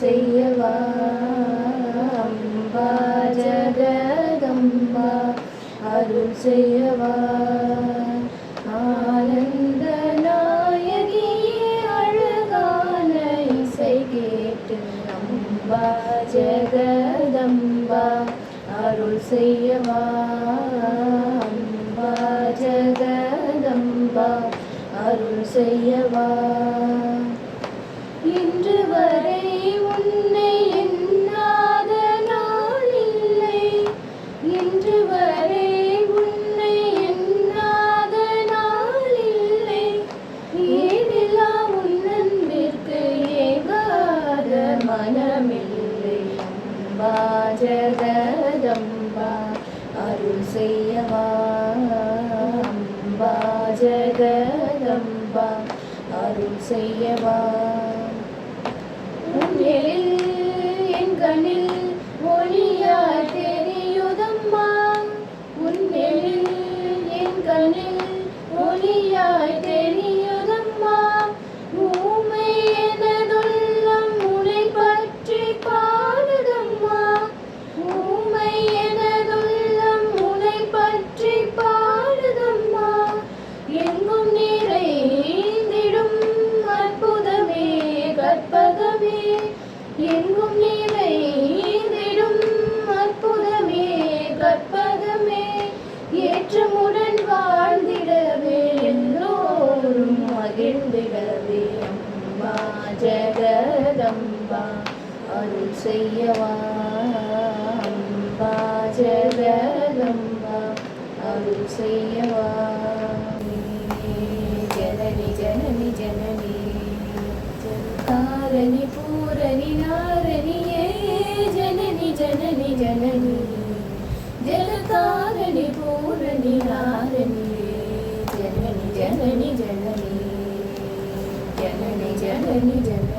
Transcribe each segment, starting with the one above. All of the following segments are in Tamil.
செய்யவா அம்பா ஜகதம்பா அருள் செய்யவா ஆனந்த நாயகியே அழகான இசை கேட்டு அம்பா ஜகதம்பா அருள் செய்யவா அம்பா ஜகதம்பா அருள் செய்யவா இன்று வரை உன்னை எண்ணாத நாள் இல்லை இன்று வரை உன்னை எண்ணாத நாள் இல்லை ஏதிலா உன் அன்பிற்கு ஏகாத மனமில்லை அம்பா ஜகதம்பா அருள் செய்யவா அம்பா ஜகதம்பா அருள் செய்யவா உன்னில் என் கண்ணில் ஒளியாய் தெரியுதம்மா உன்னில் என் கண்ணில் ஒளியாய் தெரியுதம்மா ஊமை எனதுள்ளம் உன்னை பற்றி பாடுதம்மா ஊமை எனதுள்ளம் உன்னை பற்றி பாடுதம்மா எங்கும் நிறைந்திடும் அற்புதமே கற்பகமே எங்கும் நிறைந்திடும் அற்புதமே கற்பகமே ஏற்றமுடன் வாழ்ந்திடவே எல்லோரும் மகிழ்ந்திடவே அம்பா ஜகதம்பா அருள் செய்யவா அம்பா ஜகதம்பா அருள் செய்யவா ஜனனி ஜனனி ஜனனி காரணி பூரணி நாரணியே ஜனனி ஜனனி ஜனனி ஜலகாரணி பூரணி நாரணியே ஜனனி ஜனனி ஜனனி ஜனனி ஜனனி ஜனனி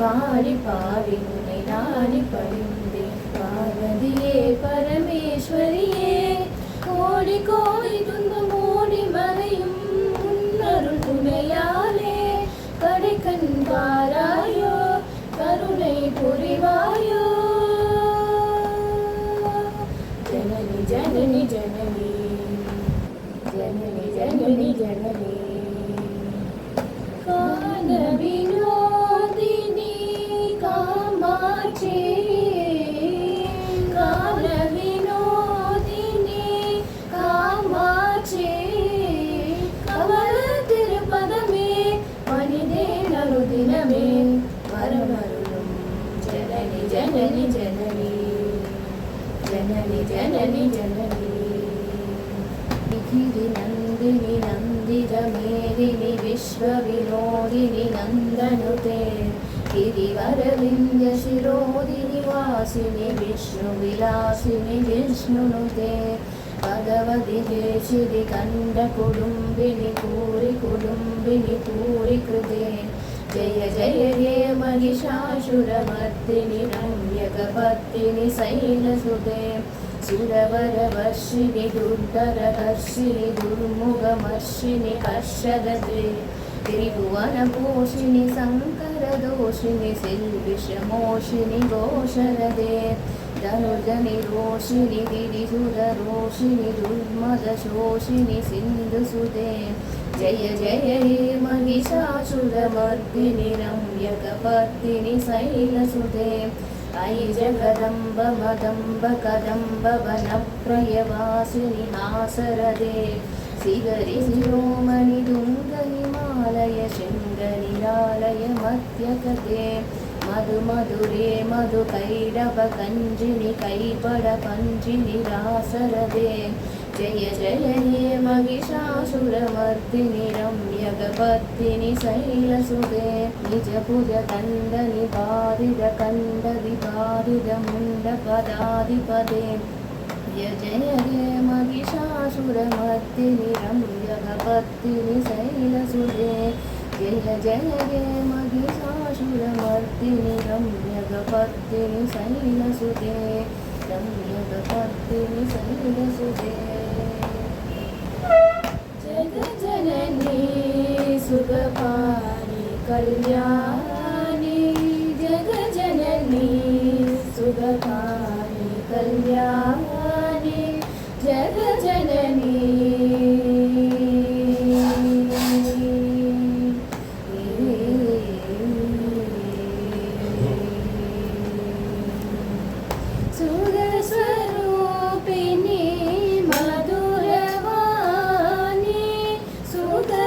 பாடி பாடி உன்னை நாடி பணிந்தேன் பார்வதியே பரமேஸ்வரியே கோடி கோடி துன்பம் ஓடி மறையும் உன்னருள் துணையாலே கடைக்கண் பாராயோ கருணை புரிவாயோ ஜனனி ஜனனி ஜனனி ஜனனி ஜனனி ஜனனி கால வினோதினி காமாட்சி கால வினோதினி காமாட்சி கமல திருப்பதமே மனிதேன் அருதினமே வரமருளும் ஜனனி ஜனனி ஜனனி ஜனனி ஜனனி ஜனனி நிகிரி நந்தினி நந்திர மேதினி விஸ்வ வினோதினி நந்தனுதே गिरिवरविंद शिरोदिनि वासिनि विष्णु विलासिनि विष्णुनुते भगवति देशिरि कंड कुडुम्बिनि पूरि कृते जय जय हे महिषासुरमर्दिनि रम्यकपत्तिनि शैलसुते सुरवरवर्षिणि दुर्धरहर्षिणि दुर्मुखमर्षिणि कर्षदते त्रिभुवनपोषिणि शङ्करदोषिणि सिल्विषमोषिणि घोषरदे धनुजनिरोषिणि गिरिसुररोषिणि दुर्मदशोषिणि सिन्धुसुते जय जय हे महिषासुरमर्दिनि रम्यकपर्दिनि शैलसुते अयि जगदम्ब मदम्ब कदम्ब वनप्रयवासिनि हासरदे शिगरि शिरोमणि दुङ्ग हिमालय शृङ्गनिरालय मध्यकते मधु मधुरे मधु कैडव कञ्जिनि कैपड पञ्जिनि रासरदे जय जय हे महिषासुरमर्दिनि रम्यकपर्दिनि शैलसुते निजभुज दण्डनि बारिद कण्ड विबारिद मुण्डपदाधिपदे जय जय हे महिषासुरमर्दिनि रम्यकपर्दिनि शैलसुते जय जय हे महिषासुरमर्दिनि रम्यकपर्दिनि शैलसुते रम्यकपर्दिनि शैलसुते जगज्जननी सुखपाणि कल्याणी कल्याणी जगजननी सुरस्वरूपिणी मधुरवाणी सुखस्वरूपिणी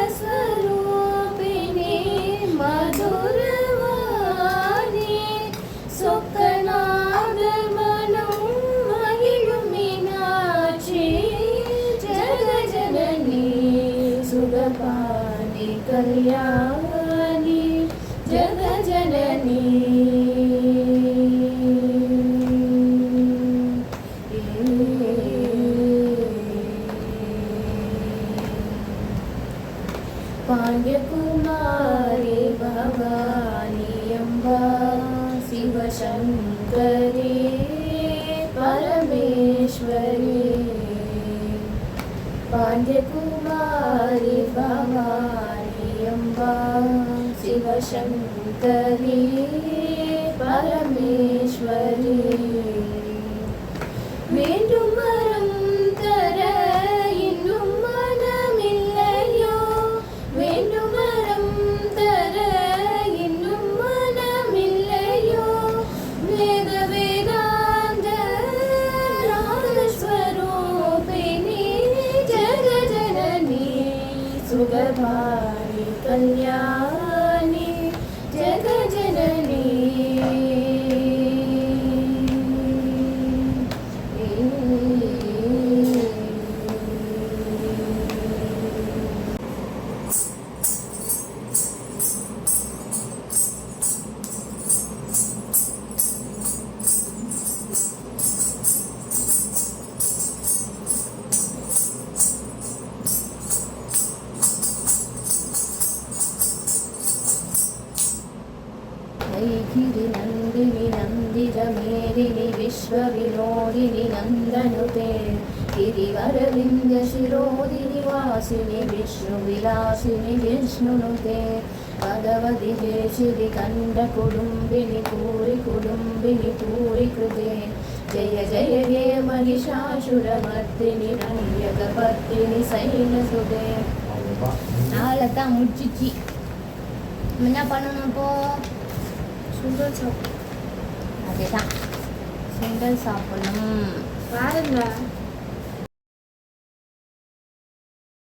मधुरवाणी सुखनादमनं महिळुं मीनाक्षी जगजननी सुगपाणि कल्याणी जगजननी पाण्ड्यकुमारी भवानी अम्बा शिवशङ्करी परमेश्वरी पाण्ड्यकुमारी भवानी अम्बा शिवशङ्करी परमेश्वरी வேண்டும் வரம் தர இன்னும் மனமில்லையோ வேண்டும் வரம் தர இன்னும் மனமில்லையோ வேத வேதாந்த நாதஸ்வரூபிணி ஜகஜனனி சுகபாணி கல்யாணி ஜகஜனனி ऐगिरि नन्दिनि नन्दिरमेदिनि विश्वविनोदिनि नन्दनुते गिरिवरविन्द्यशिरोदिनि वासिनि विष्णुविलासिनि विष्णुनुते भगवति हेशिरि कण्डकुडुम्बिनि पूरिकुडुम्बिनि पूरिकृते जय जय हे महिषासुरमर्दिनि रम्यकपर्दिनि शैलसुते நாளத்தான் முடிச்சிச்சு என்ன பண்ணணும் இப்போ சுண்டல் சாப்பிடணும் அதேதான் சுண்டல் சாப்பிடணும் வேற என்ன